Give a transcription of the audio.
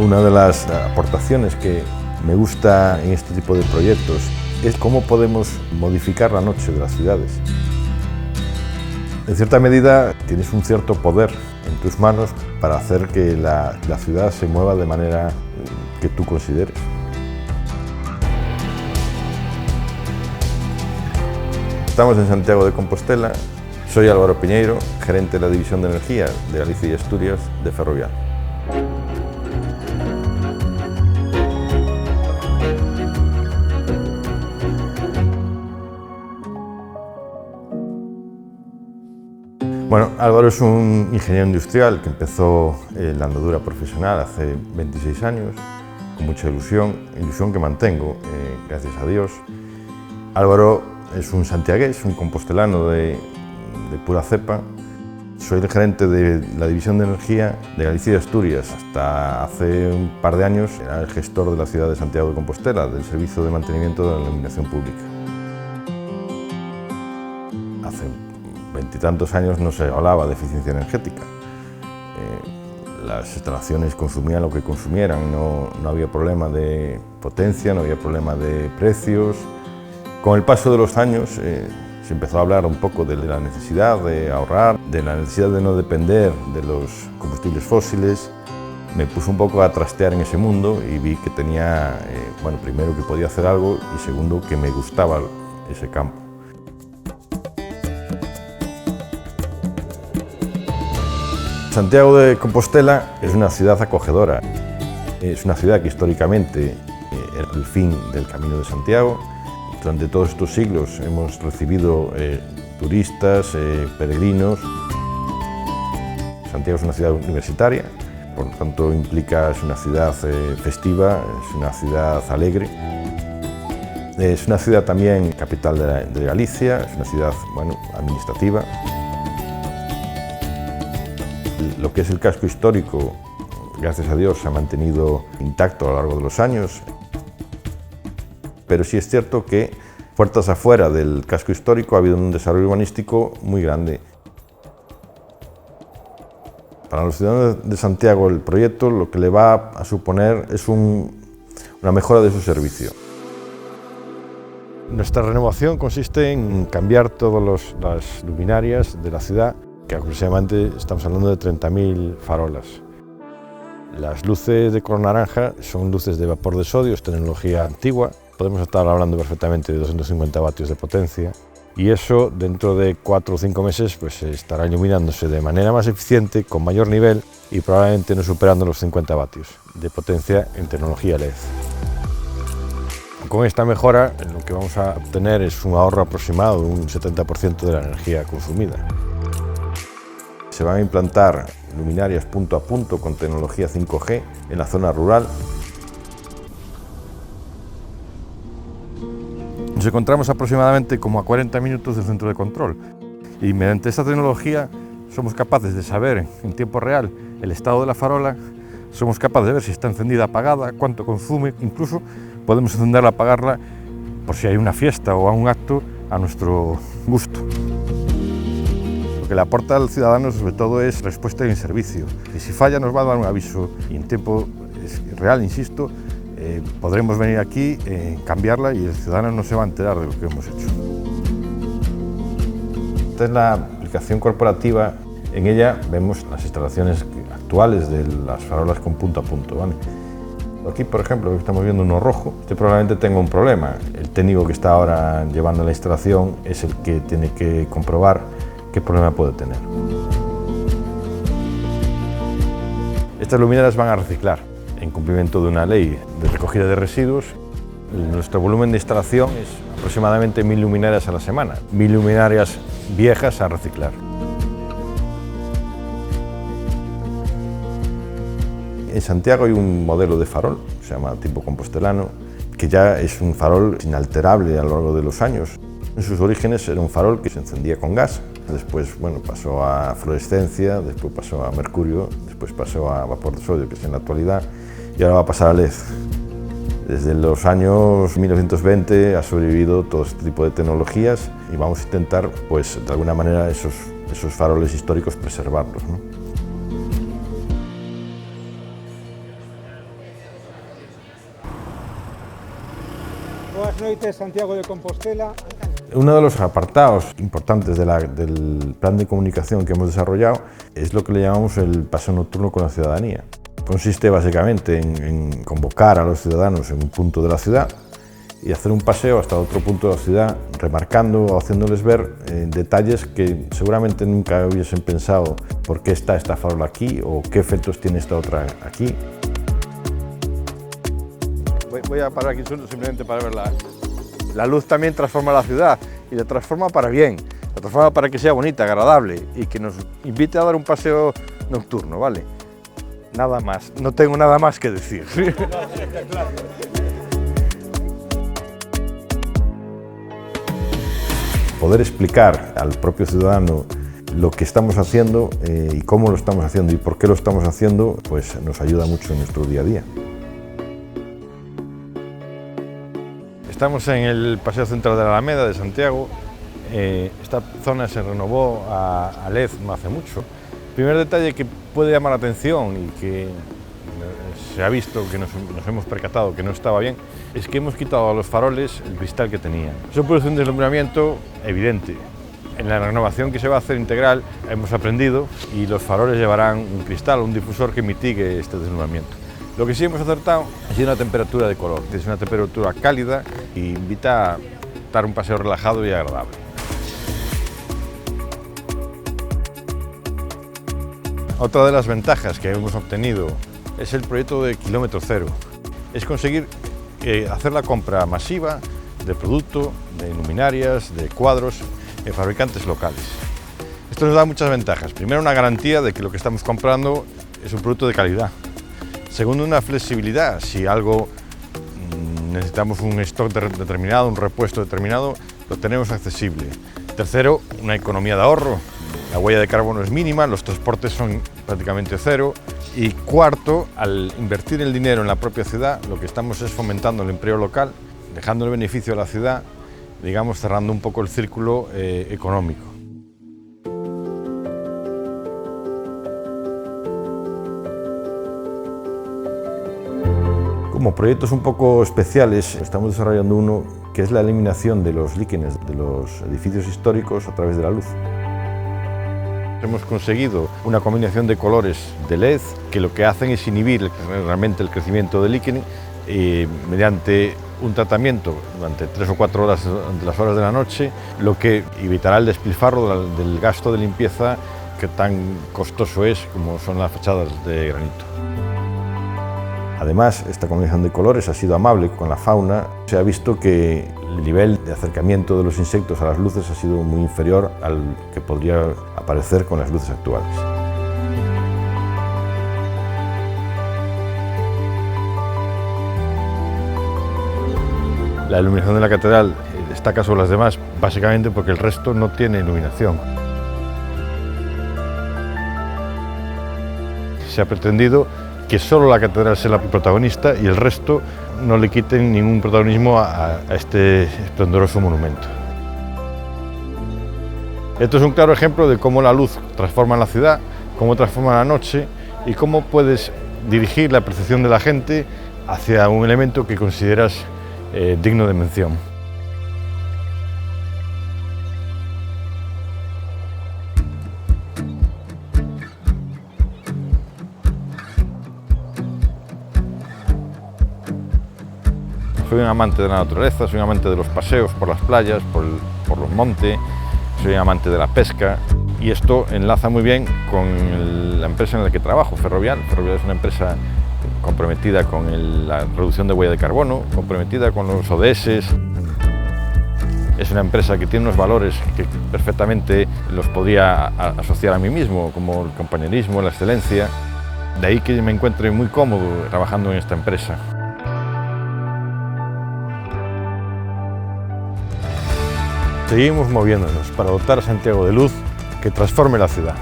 Una de las aportaciones que me gusta en este tipo de proyectos es cómo podemos modificar la noche de las ciudades. En cierta medida tienes un cierto poder en tus manos para hacer que la ciudad se mueva de manera que tú consideres. Estamos en Santiago de Compostela. Soy Álvaro Piñeiro, gerente de la División de Energía de Galicia y Asturias de Ferrovial. Bueno, Álvaro es un ingeniero industrial que empezó la andadura profesional hace 26 años, con mucha ilusión que mantengo, gracias a Dios. Álvaro es un santiagués, un compostelano de pura cepa. Soy el gerente de la División de Energía de Galicia y Asturias. Hasta hace un par de años era el gestor de la ciudad de Santiago de Compostela, del Servicio de Mantenimiento de la Iluminación Pública. Hace veintitantos años no se hablaba de eficiencia energética. Las instalaciones consumían lo que consumieran, no había problema de potencia, no había problema de precios. Con el paso de los años se empezó a hablar un poco de la necesidad de ahorrar, de la necesidad de no depender de los combustibles fósiles. Me puse un poco a trastear en ese mundo y vi que tenía, bueno, primero que podía hacer algo y segundo que me gustaba ese campo. Santiago de Compostela es una ciudad acogedora. Es una ciudad que históricamente era el fin del Camino de Santiago. Durante todos estos siglos hemos recibido turistas, peregrinos. Santiago es una ciudad universitaria, por lo tanto implica, es una ciudad festiva, es una ciudad alegre. Es una ciudad también capital de Galicia, es una ciudad, bueno, administrativa. Lo que es el casco histórico, gracias a Dios, se ha mantenido intacto a lo largo de los años. Pero sí es cierto que puertas afuera del casco histórico ha habido un desarrollo urbanístico muy grande. Para los ciudadanos de Santiago el proyecto lo que le va a suponer es una mejora de su servicio. Nuestra renovación consiste en cambiar todas las luminarias de la ciudad, que aproximadamente estamos hablando de 30.000 farolas. Las luces de color naranja son luces de vapor de sodio, es tecnología antigua. Podemos estar hablando perfectamente de 250 vatios de potencia y eso dentro de 4 o 5 meses pues estará iluminándose de manera más eficiente, con mayor nivel y probablemente no superando los 50 vatios de potencia en tecnología LED. Con esta mejora lo que vamos a obtener es un ahorro aproximado de un 70% de la energía consumida. Se van a implantar luminarias punto a punto con tecnología 5G en la zona rural. Nos encontramos aproximadamente como a 40 minutos del centro de control y mediante esta tecnología somos capaces de saber en tiempo real el estado de la farola, somos capaces de ver si está encendida o apagada, cuánto consume, incluso podemos encenderla o apagarla por si hay una fiesta o un acto a nuestro gusto. Lo que le aporta al ciudadano sobre todo es respuesta y en servicio. Y si falla nos va a dar un aviso y en tiempo real, insisto, podremos venir aquí, cambiarla y el ciudadano no se va a enterar de lo que hemos hecho. Esta es la aplicación corporativa. En ella vemos las instalaciones actuales de las farolas con punto a punto, ¿vale? Aquí, por ejemplo, estamos viendo uno rojo. Este probablemente tenga un problema. El técnico que está ahora llevando la instalación es el que tiene que comprobar qué problema puede tener. Estas luminarias van a reciclar en cumplimiento de una ley de recogida de residuos. Nuestro volumen de instalación es aproximadamente 1000 luminarias a la semana, 1000 luminarias viejas a reciclar. En Santiago hay un modelo de farol, se llama tipo compostelano, que ya es un farol inalterable a lo largo de los años. En sus orígenes era un farol que se encendía con gas, después bueno, pasó a fluorescencia, después pasó a mercurio, después pasó a vapor de sodio, que es en la actualidad, y ahora va a pasar a LED. Desde los años 1920 ha sobrevivido todo este tipo de tecnologías y vamos a intentar, pues, de alguna manera, esos faroles históricos preservarlos, ¿no? Buenas noches, Santiago de Compostela. Uno de los apartados importantes del plan de comunicación que hemos desarrollado es lo que le llamamos el paseo nocturno con la ciudadanía. Consiste básicamente en convocar a los ciudadanos en un punto de la ciudad y hacer un paseo hasta otro punto de la ciudad, remarcando o haciéndoles ver detalles que seguramente nunca hubiesen pensado por qué está esta farola aquí o qué efectos tiene esta otra aquí. Voy a parar aquí simplemente para ver la luz también transforma la ciudad y la transforma para bien, la transforma para que sea bonita, agradable y que nos invite a dar un paseo nocturno, ¿vale? Nada más, no tengo nada más que decir. Poder explicar al propio ciudadano lo que estamos haciendo y cómo lo estamos haciendo y por qué lo estamos haciendo, pues nos ayuda mucho en nuestro día a día. Estamos en el Paseo Central de la Alameda de Santiago. Esta zona se renovó a LED no hace mucho. El primer detalle que puede llamar la atención y que se ha visto, que nos hemos percatado que no estaba bien, es que hemos quitado a los faroles el cristal que tenían. Eso produce un deslumbramiento evidente. En la renovación que se va a hacer integral hemos aprendido y los faroles llevarán un cristal, un difusor que mitigue este deslumbramiento. Lo que sí hemos acertado ha sido una temperatura de color, que es una temperatura cálida e invita a dar un paseo relajado y agradable. Otra de las ventajas que hemos obtenido es el proyecto de kilómetro cero. Es conseguir hacer la compra masiva de producto, de luminarias, de cuadros en fabricantes locales. Esto nos da muchas ventajas. Primero, una garantía de que lo que estamos comprando es un producto de calidad. Segundo, una flexibilidad. Si algo necesitamos un stock determinado, un repuesto determinado, lo tenemos accesible. Tercero, una economía de ahorro. La huella de carbono es mínima, los transportes son prácticamente cero. Y cuarto, al invertir el dinero en la propia ciudad, lo que estamos es fomentando el empleo local, dejando el beneficio a la ciudad, digamos, cerrando un poco el círculo económico. Como proyectos un poco especiales, estamos desarrollando uno que es la eliminación de los líquenes de los edificios históricos a través de la luz. Hemos conseguido una combinación de colores de LED que lo que hacen es inhibir realmente el crecimiento del líquen mediante un tratamiento durante 3 o 4 horas durante las horas de la noche, lo que evitará el despilfarro del gasto de limpieza que tan costoso es como son las fachadas de granito. Además, esta combinación de colores ha sido amable con la fauna. Se ha visto que el nivel de acercamiento de los insectos a las luces ha sido muy inferior al que podría aparecer con las luces actuales. La iluminación de la catedral destaca sobre las demás básicamente porque el resto no tiene iluminación. Se ha pretendido que solo la catedral sea la protagonista y el resto no le quiten ningún protagonismo a este esplendoroso monumento. Esto es un claro ejemplo de cómo la luz transforma la ciudad, cómo transforma la noche y cómo puedes dirigir la percepción de la gente hacia un elemento que consideras digno de mención. Soy un amante de la naturaleza, soy un amante de los paseos por las playas, por los montes, soy un amante de la pesca y esto enlaza muy bien con la empresa en la que trabajo, Ferrovial. Ferrovial es una empresa comprometida con la reducción de huella de carbono, comprometida con los ODS. Es una empresa que tiene unos valores que perfectamente los podría asociar a mí mismo, como el compañerismo, la excelencia. De ahí que me encuentre muy cómodo trabajando en esta empresa. Seguimos moviéndonos para dotar a Santiago de luz que transforme la ciudad.